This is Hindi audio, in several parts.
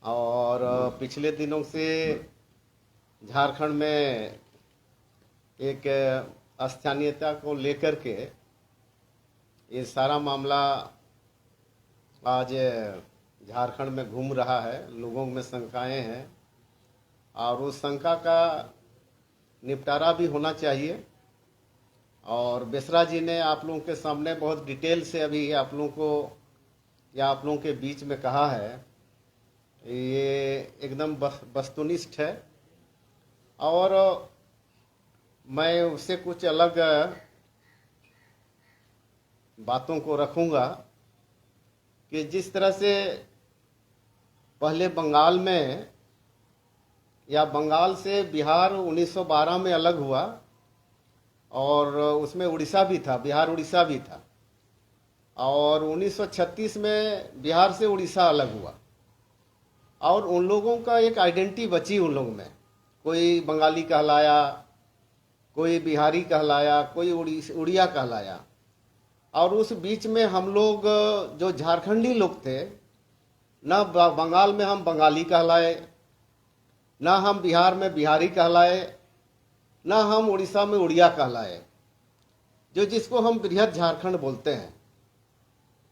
और पिछले दिनों से झारखंड में एक स्थानीयता को लेकर के ये सारा मामला आज झारखंड में घूम रहा है। लोगों में शंकाएं हैं और उस शंका का निपटारा भी होना चाहिए। और बेसरा जी ने आप लोगों के सामने बहुत डिटेल से अभी आप लोगों को या आप लोगों के बीच में कहा है, ये एकदम वस्तुनिष्ठ है। और मैं उससे कुछ अलग बातों को रखूंगा कि जिस तरह से पहले बंगाल में या बंगाल से बिहार 1912 में अलग हुआ और उसमें उड़ीसा भी था, बिहार उड़ीसा भी था, और 1936 में बिहार से उड़ीसा अलग हुआ और उन लोगों का एक आइडेंटिटी बची उन लोगों में। कोई बंगाली कहलाया, कोई बिहारी कहलाया, कोई उड़िया कहलाया। और उस बीच में हम लोग जो झारखंडी लोग थे, न बंगाल में हम बंगाली कहलाए, न हम बिहार में बिहारी कहलाए, न हम उड़ीसा में उड़िया कहलाए, जो जिसको हम बृहद झारखंड बोलते हैं।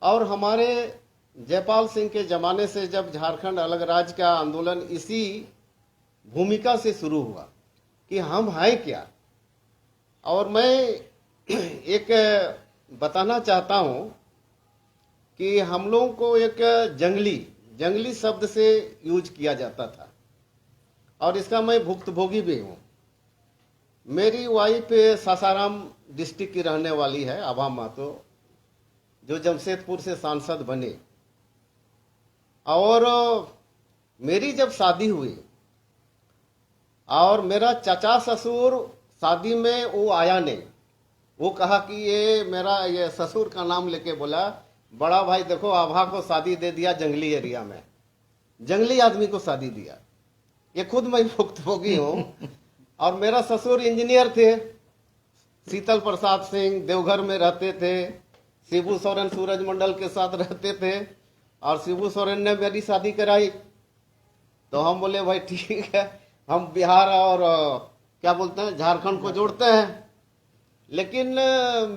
और हमारे जयपाल सिंह के ज़माने से जब झारखंड अलग राज्य का आंदोलन इसी भूमिका से शुरू हुआ कि हम हैं क्या। और मैं एक बताना चाहता हूं कि हम लोगों को एक जंगली शब्द से यूज किया जाता था और इसका मैं भुक्तभोगी भी हूं। मेरी वाइफ सासाराम डिस्ट्रिक्ट की रहने वाली है, आभा महतो, जो जमशेदपुर से सांसद बने। और मेरी जब शादी हुई और मेरा चाचा ससुर शादी में वो आया नहीं, वो कहा कि ये ससुर का नाम लेके बोला, बड़ा भाई देखो आभा को शादी दे दिया जंगली एरिया में, जंगली आदमी को शादी दिया। ये खुद मैं भुक्तभोगी हूँ। और मेरा ससुर इंजीनियर थे, शीतल प्रसाद सिंह, देवघर में रहते थे। शिबू सोरेन सूरज मंडल के साथ रहते थे और शिबू सोरेन ने मेरी शादी कराई। तो हम बोले भाई ठीक है, हम बिहार और क्या बोलते हैं झारखंड को जोड़ते हैं। लेकिन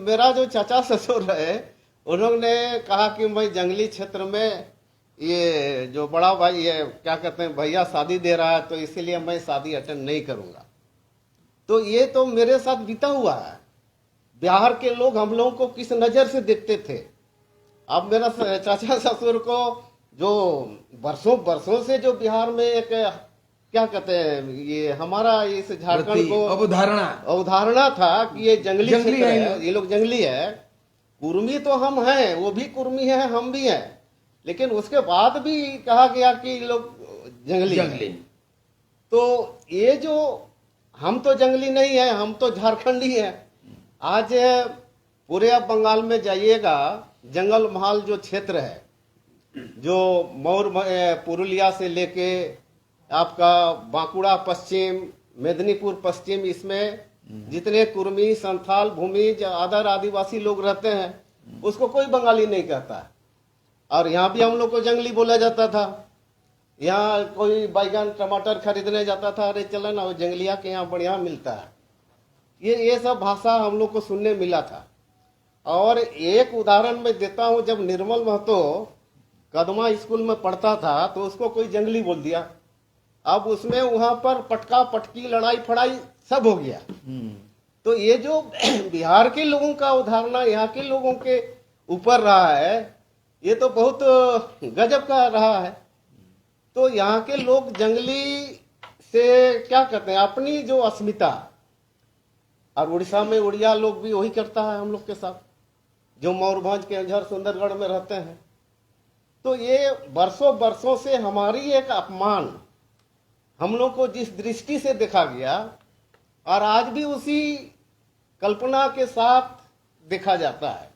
मेरा जो चाचा ससुर है, उन्होंने कहा कि मैं जंगली क्षेत्र में ये जो बड़ा भाई ये क्या कहते हैं भैया शादी दे रहा है, तो इसीलिए मैं शादी अटेंड नहीं करूंगा। तो ये तो मेरे साथ बीता हुआ है। बिहार के लोग हम लोगों को किस नजर से देखते थे। अब मेरा चाचा ससुर को जो बरसों से जो बिहार में एक क्या कहते हैं, ये हमारा इस झारखंड को अवधारणा था कि ये जंगली क्षेत्र है, ये लोग जंगली है। कुर्मी तो हम हैं, वो भी कुर्मी है, हम भी हैं, लेकिन उसके बाद भी कहा गया कि ये लोग जंगली। तो ये जो हम तो जंगली नहीं है, हम तो झारखंडी हैं। आज पूरे आप बंगाल में जाइएगा, जंगल महाल जो क्षेत्र है, जो मौर पुरुलिया से लेके आपका बांकुड़ा पश्चिम, मेदिनीपुर पश्चिम, इसमें जितने कुर्मी, संथाल, भूमिज, अदर आदिवासी लोग रहते हैं, उसको कोई बंगाली नहीं कहता है। और यहाँ भी हम लोग को जंगली बोला जाता था। यहाँ कोई बैगन टमाटर खरीदने जाता था, अरे चलो ना वो जंगलिया के यहाँ बढ़िया मिलता है। ये सब भाषा हम लोग को सुनने मिला था। और एक उदाहरण मैं देता हूँ, जब निर्मल महतो कदमा स्कूल में पढ़ता था तो उसको कोई जंगली बोल दिया। अब उसमें वहां पर पटका पटकी, लड़ाई फड़ाई सब हो गया। तो ये जो बिहार के लोगों का उदाहरण यहाँ के लोगों के ऊपर रहा है, ये तो बहुत गजब का रहा है। तो यहाँ के लोग जंगली से क्या कहते हैं, अपनी जो अस्मिता, और उड़ीसा में उड़िया लोग भी वही करता है हम लोग के साथ, जो मयूरभंज के अंजर सुंदरगढ़ में रहते हैं। तो ये बरसों से हमारी एक अपमान हम लोग को जिस दृष्टि से देखा गया, और आज भी उसी कल्पना के साथ देखा जाता है।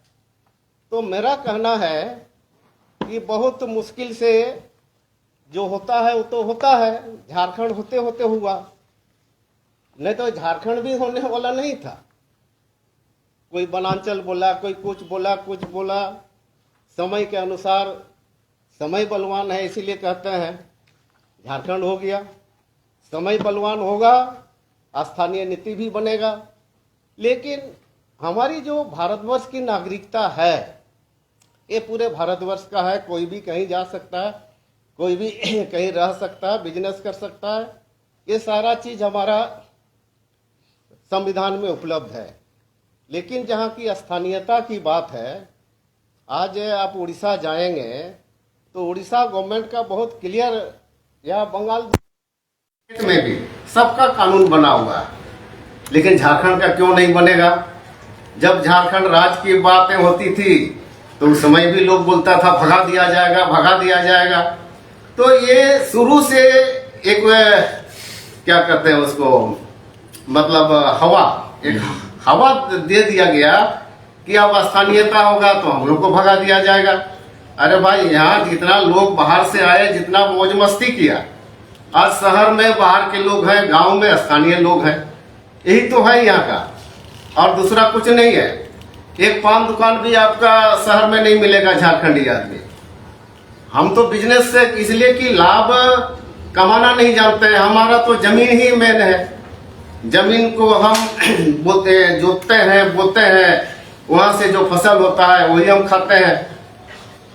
तो मेरा कहना है कि बहुत मुश्किल से जो होता है वो तो होता है, झारखंड होते होते हुआ, नहीं तो झारखंड भी होने वाला नहीं था। कोई वनांचल बोला, कोई कुछ बोला। समय के अनुसार समय बलवान है, इसीलिए कहते हैं झारखंड हो गया, समय बलवान होगा, स्थानीय नीति भी बनेगा। लेकिन हमारी जो भारतवर्ष की नागरिकता है, ये पूरे भारतवर्ष का है, कोई भी कहीं जा सकता है, कोई भी कहीं रह सकता है, बिजनेस कर सकता है, ये सारा चीज हमारा संविधान में उपलब्ध है। लेकिन जहाँ की स्थानीयता की बात है, आज आप उड़ीसा जाएंगे तो उड़ीसा गवर्नमेंट का बहुत क्लियर, या बंगाल में भी सबका कानून बना हुआ है, लेकिन झारखंड का क्यों नहीं बनेगा? जब झारखंड राज्य की बातें होती थी तो उस समय भी लोग बोलता था भगा दिया जाएगा, भगा दिया जाएगा। तो ये शुरू से एक क्या कहते हैं उसको, मतलब एक हवा दे दिया गया कि अब स्थानीयता होगा तो हम लोग को भगा दिया जाएगा। अरे भाई, यहाँ जितना लोग बाहर से आए, जितना मौज मस्ती किया, आज शहर में बाहर के लोग हैं, गांव में स्थानीय लोग हैं, यही तो है यहाँ का, और दूसरा कुछ नहीं है। एक पान दुकान भी आपका शहर में नहीं मिलेगा झारखंडी आदमी। हम तो बिजनेस से इसलिए कि लाभ कमाना नहीं जानते हैं, हमारा तो जमीन ही मेन है। जमीन को हम जोतते हैं, बोते हैं, वहां से जो फसल होता है वही हम खाते हैं।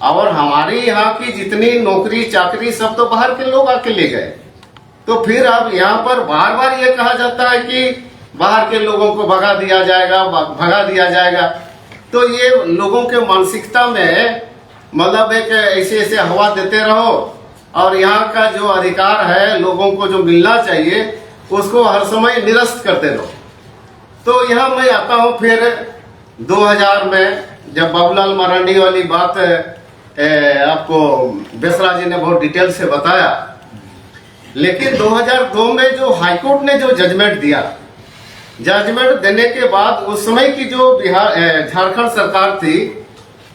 और हमारी यहाँ की जितनी नौकरी चाकरी सब तो बाहर के लोग आके ले गए। तो फिर अब यहाँ पर बार बार ये कहा जाता है कि बाहर के लोगों को भगा दिया जाएगा, भगा दिया जाएगा। तो ये लोगों के मानसिकता में मतलब एक ऐसे हवा देते रहो, और यहाँ का जो अधिकार है लोगों को जो मिलना चाहिए उसको हर समय निरस्त करते रहो। तो यहाँ मैं आता हूँ फिर 2000 में, जब बाबूलाल मरांडी वाली बात आपको बेसरा जी ने बहुत डिटेल से बताया। लेकिन 2002 में जो हाईकोर्ट ने जो जजमेंट दिया, जजमेंट देने के बाद उस समय की जो झारखंड सरकार थी,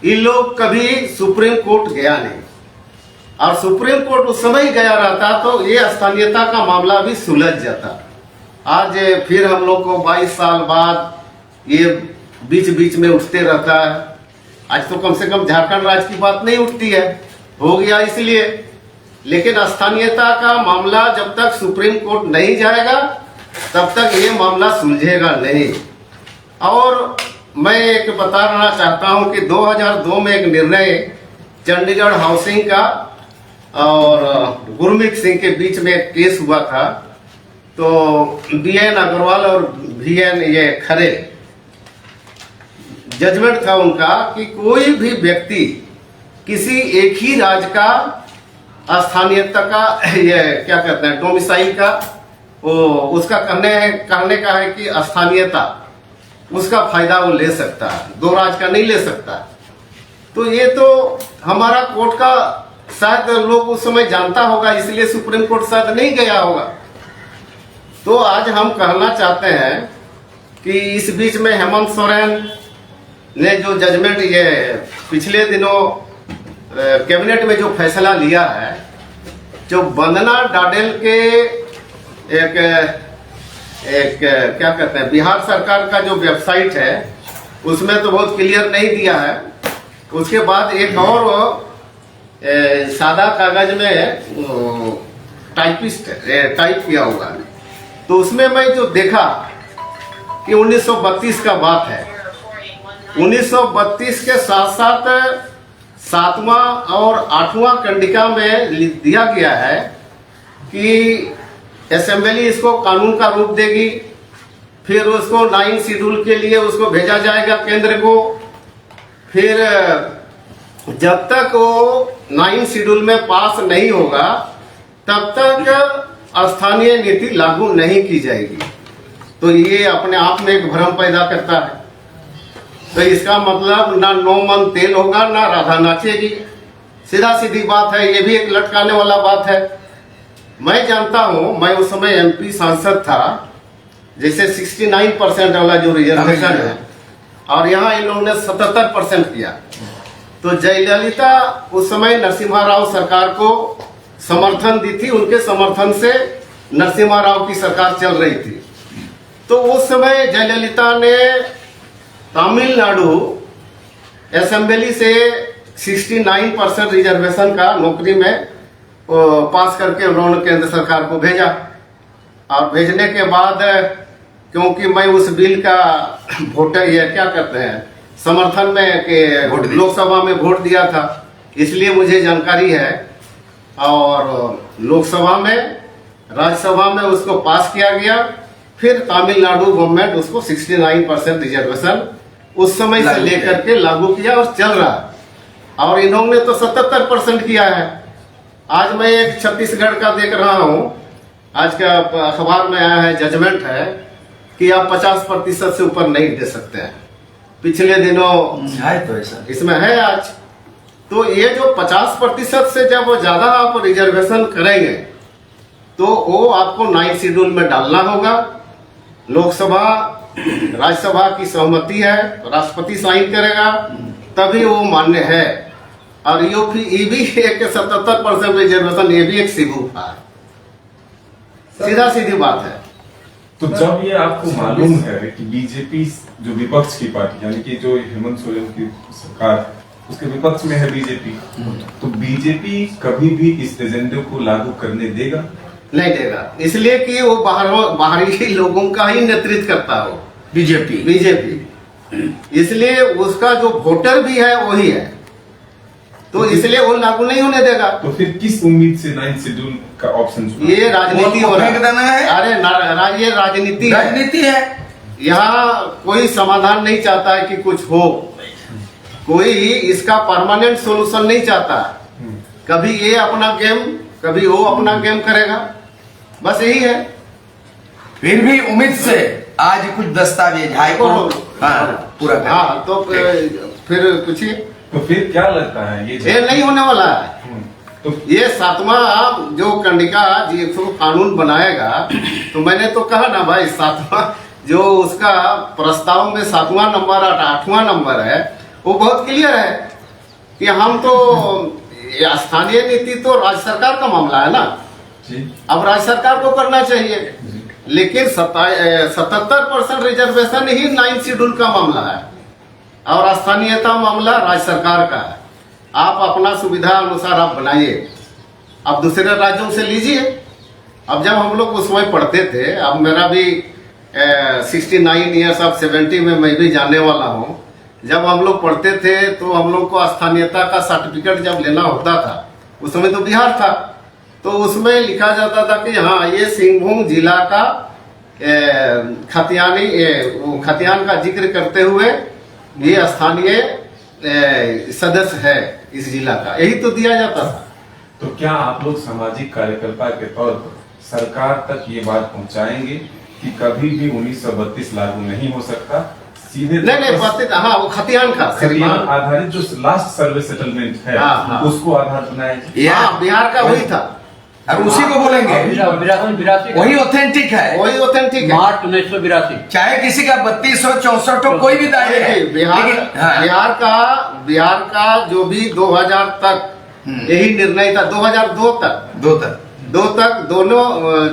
ये लोग कभी सुप्रीम कोर्ट गया नहीं, और सुप्रीम कोर्ट उस समय गया रहता तो ये स्थानीयता का मामला भी सुलझ जाता। आज फिर हम लोग को 22 साल बाद ये बीच बीच में उठते रहता है। आज तो कम से कम झारखंड राज्य की बात नहीं उठती है, हो गया इसलिए। लेकिन स्थानीयता का मामला जब तक सुप्रीम कोर्ट नहीं जाएगा तब तक ये मामला सुलझेगा नहीं। और मैं एक बताना चाहता हूं कि 2002 में एक निर्णय चंडीगढ़ हाउसिंग का और गुरमीत सिंह के बीच में एक केस हुआ था। तो BN अग्रवाल और VN ये खरे जजमेंट था उनका कि कोई भी व्यक्ति किसी एक ही राज्य का स्थानीयता का ये क्या कहते हैं डोमिसाइल का वो उसका कहने का है कि स्थानीयता उसका फायदा वो ले सकता है, दो राज्य का नहीं ले सकता। तो ये तो हमारा कोर्ट का शायद लोग उस समय जानता होगा, इसलिए सुप्रीम कोर्ट शायद नहीं गया होगा। तो आज हम कहना चाहते हैं कि इस बीच में हेमंत सोरेन ने जो जजमेंट ये पिछले दिनों कैबिनेट में जो फैसला लिया है, जो वंदना डाडेल के एक क्या कहते हैं बिहार सरकार का जो वेबसाइट है उसमें तो बहुत क्लियर नहीं दिया है। उसके बाद एक और सादा कागज में टाइप किया हुआ है, तो उसमें मैं जो देखा कि 1932 का बात है। 1932 के साथ साथ 7वां और 8वां कंडिका में दिया गया है कि असेंबली इसको कानून का रूप देगी, फिर उसको 9 शेड्यूल के लिए उसको भेजा जाएगा केंद्र को। फिर जब तक वो 9 शेड्यूल में पास नहीं होगा तब तक स्थानीय नीति लागू नहीं की जाएगी। तो ये अपने आप में एक भ्रम पैदा करता है। तो इसका मतलब ना 9 मन तेल होगा ना राधा नाचेगी, सीधा सीधी बात है। ये भी एक लटकाने वाला बात है। मैं जानता हूं, मैं उस समय MP सांसद था, जैसे 69% वाला जो रिजर्वेशन है और यहाँ इन लोगों ने 77% किया। तो जयललिता उस समय नरसिम्हा राव सरकार को समर्थन दी थी, उनके समर्थन से नरसिम्हा राव की सरकार चल रही थी। तो उस समय जयललिता ने तमिलनाडु असेंबली से 69% रिजर्वेशन का नौकरी में पास करके उन्होंने केंद्र सरकार को भेजा। और भेजने के बाद क्योंकि मैं उस बिल का वोटर, ये क्या कहते हैं, समर्थन में के लोकसभा में वोट दिया था, इसलिए मुझे जानकारी है। और लोकसभा में, राज्यसभा में उसको पास किया गया। फिर तमिलनाडु गवर्नमेंट उसको 69% रिजर्वेशन उस समय से लेकर के लागू किया और चल रहा है। और इन्होंने तो 77% किया है। आज मैं एक छत्तीसगढ़ का देख रहा हूँ, आज का अखबार में आया है, जजमेंट है कि आप 50% से ऊपर नहीं दे सकते हैं। पिछले दिनों है तो ऐसा इसमें है आज। तो ये जो 50% से जब ज्यादा आप रिजर्वेशन करेंगे तो वो आपको 9 शेड्यूल में डालना होगा। लोकसभा, राज्यसभा की सहमति है, राष्ट्रपति साइन करेगा, तभी वो मान्य है। और ये भी एक 77% रिजर्वेशन, ये भी एक सिगुफा है, सीधा सीधी बात है। तो जब ये आपको मालूम है कि बीजेपी जो विपक्ष की पार्टी, यानी कि जो हेमंत सोरेन की सरकार, उसके विपक्ष में है बीजेपी, तो बीजेपी कभी भी इस एजेंडे को लागू करने देगा? नहीं देगा, इसलिए कि वो बाहरी लोगों का ही नेतृत्व करता हो, बीजेपी। इसलिए उसका जो वोटर भी है वही है, तो इसलिए वो लागू नहीं होने देगा। तो फिर किस उम्मीद से 9 शेड्यूल का ऑप्शन चुना? ये राजनीति हो रहा है। अरे ये राजनीति है। यहाँ कोई समाधान नहीं चाहता है कि कुछ हो, कोई इसका परमानेंट सोल्यूशन नहीं चाहता। कभी ये अपना गेम, कभी वो अपना गेम करेगा, बस यही है। फिर भी उम्मीद से आज कुछ दस्तावेज हाईकोर्ट पूरा हाँ, तो फिर पूछिए। तो फिर क्या लगता है ये नहीं होने वाला है। तो ये 7वां जो कंडिका जी कानून बनाएगा, तो मैंने तो कहा ना भाई, 7वां जो उसका प्रस्ताव में 7वां नंबर और 8वां नंबर है, वो बहुत क्लियर है कि हम तो स्थानीय नीति तो राज्य सरकार का मामला है ना जी। अब राज्य सरकार को करना चाहिए, लेकिन 77% रिजर्वेशन ही 9 शेड्यूल का मामला है और स्थानीयता मामला राज्य सरकार का है। आप अपना सुविधा अनुसार आप बनाइए, आप दूसरे राज्यों से लीजिए। अब जब हम लोग उस समय पढ़ते थे, अब मेरा भी 69 ईयर्स अब 70 में मैं भी जाने वाला हूँ। जब हम लोग पढ़ते थे तो हम लोग को स्थानीयता का सर्टिफिकेट जब लेना होता था, उस समय तो बिहार था, तो उसमें लिखा जाता था कि हाँ ये सिंहभूम जिला का खतियान का जिक्र करते हुए ये स्थानीय सदस्य है इस जिला का, यही तो दिया जाता था। तो क्या आप लोग सामाजिक कार्यकर्ता के तौर पर सरकार तक ये बात पहुंचाएंगे कि कभी भी 1932 लागू नहीं हो सकता? सीधे नहीं बात, हाँ वो खतियान का आधारित जो लास्ट सर्वे सेटलमेंट है, हाँ। उसको आधार बनाएंगे। हाँ, बिहार का वही था और उसी को बोलेंगे, वही ऑथेंटिक है, वही ऑथेंटिक है। मार्च 1982 चाहे किसी का 3264 हो, कोई भी दायरे है। बिहार का जो भी 2000 तक यही निर्णय था, 2002 तक दोनों,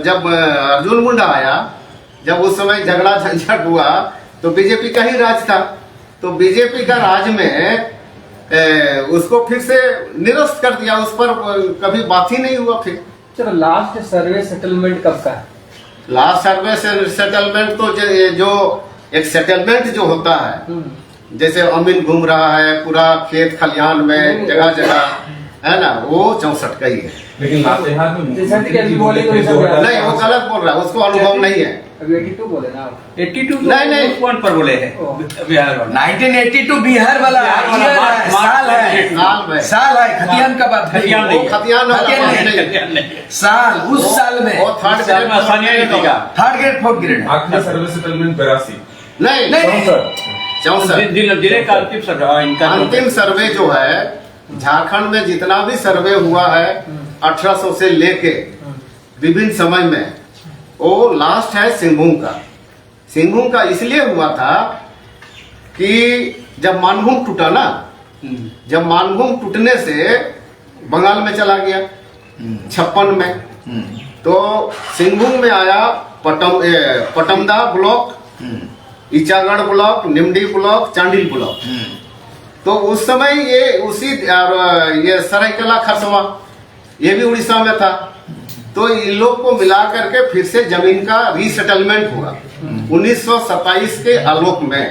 जब अर्जुन मुंडा आया, जब उस समय झगड़ा झंझट हुआ तो बीजेपी का ही राज था, तो बीजेपी का राज में उसको फिर से निरस्त कर दिया, उस पर कभी बात ही नहीं हुआ। फिर चलो, लास्ट सर्वे सेटलमेंट कब का है? लास्ट सर्वे सेटलमेंट तो जो एक सेटलमेंट जो होता है, जैसे अमीन घूम रहा है पूरा खेत खलिहान में जगह जगह, है ना, वो 64 का ही है। लेकिन लातेहार में नहीं, वो गलत बोल रहा है, उसको अनुभव नहीं है। 82 बोले ना, 82 नहीं पॉइंट पर बोले हैं बिहार वाला। 1982 बिहार वाला साल है, खतियान का बात है, खतियान साल, उस साल में थर्ड ग्रेड फोर्थ ग्रेड आखिरी सर्वे सेटलमेंट 82 नहीं 64 जिले का अंतिम सर्वे, इनका अंतिम सर्वे जो है झारखंड में जितना भी सर्वे हुआ है 1800 से लेके विभिन्न समय में, वो लास्ट है सिंहभूम का इसलिए हुआ था कि जब मानभूम टूटा ना, जब मानभूम टूटने से बंगाल में चला गया 56 में, तो सिंहभूम में आया Patamda block, Ichagarh block, Nimdih block, Chandil block. तो उस समय ये सरायकला खरसवा ये भी उड़ीसा में था। तो इन लोग को मिला करके फिर से जमीन का रीसेटलमेंट हुआ 1927 के आलोक में।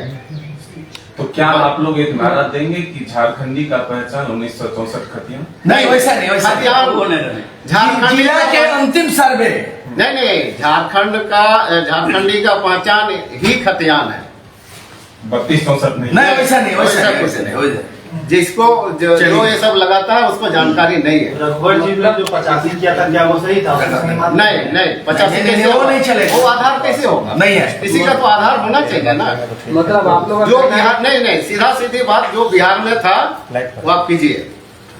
तो क्या आप लोग एक नारा देंगे कि झारखंडी का पहचान 1964 खतियान? नहीं वैसा नहीं, वैसा नहीं। खतियान वो नहीं रहे। झारखंड जिला के अंतिम सर्वे नहीं, झारखंडी का पहचान ही खतियान है। 32-64 नहीं? नहीं वैसा नहीं, वैसा वैसा नहीं, कुछ वैसा नहीं, वैसा नहीं। जिसको जो ये सब लगाता है उसको जानकारी नहीं है। रघुवर जी ने जो 85 किया था क्या वो सही था? नहीं 85 नहीं, कैसे वो होगा? नहीं चलेगा। वो आधार कैसे होगा? नहीं है। किसी का तो आधार होना चाहिए ना। मतलब आप लोग जो बिहार नहीं सीधा सीधी बात, जो बिहार में था वो आप कीजिए।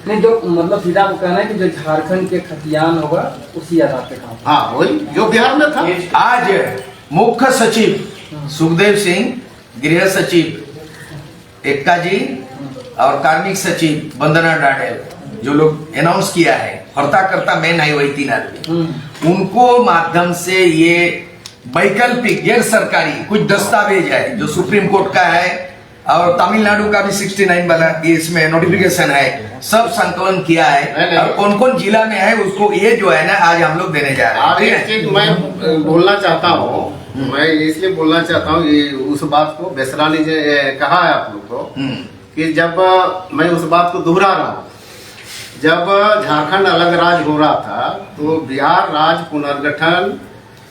नहीं, जो मतलब सीधा आपको कहना है कि जो झारखंड के खतियान होगा उसी आधार पे काम। हाँ वही जो बिहार में था। आज मुख्य सचिव सुखदेव सिंह, गृह सचिव एक्का जी और कार्मिक सचिव वंदना डाडेल, जो लोग अनाउंस किया है, हर्ताकर्ता मैं नहीं, वही 3 आदमी, उनको माध्यम से ये वैकल्पिक गैर सरकारी कुछ दस्तावेज है जो सुप्रीम कोर्ट का है और तमिलनाडु का भी 69 वाला ये इसमें नोटिफिकेशन है, सब संकलन किया है और कौन कौन जिला में है उसको ये जो है ना आज हम लोग देने जा रहे हैं। आप ठीक एक है? चीज मैं बोलना चाहता हूँ, मैं इसलिए बोलना चाहता हूँ ये उस बात को बेसरा ने जो कहा है आप लोग को कि जब मैं उस बात को दोहरा रहा हूँ, जब झारखंड अलग राज्य हो रहा था तो बिहार राज्य पुनर्गठन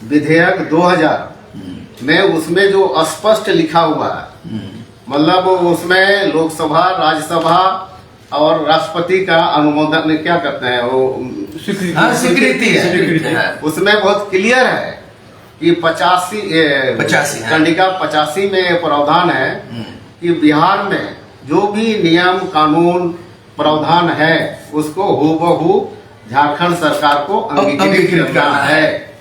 विधेयक 2000 में उसमें जो स्पष्ट लिखा हुआ है, मतलब उसमें लोकसभा, राज्यसभा और राष्ट्रपति का अनुमोदन क्या कहते हैं वो हाँ, स्वीकृति है। उसमें बहुत क्लियर है कि 85 कंडिका 85 में प्रावधान है कि बिहार में जो भी नियम कानून प्रावधान है उसको हूबहू झारखंड सरकार को अंगीकृत करना है।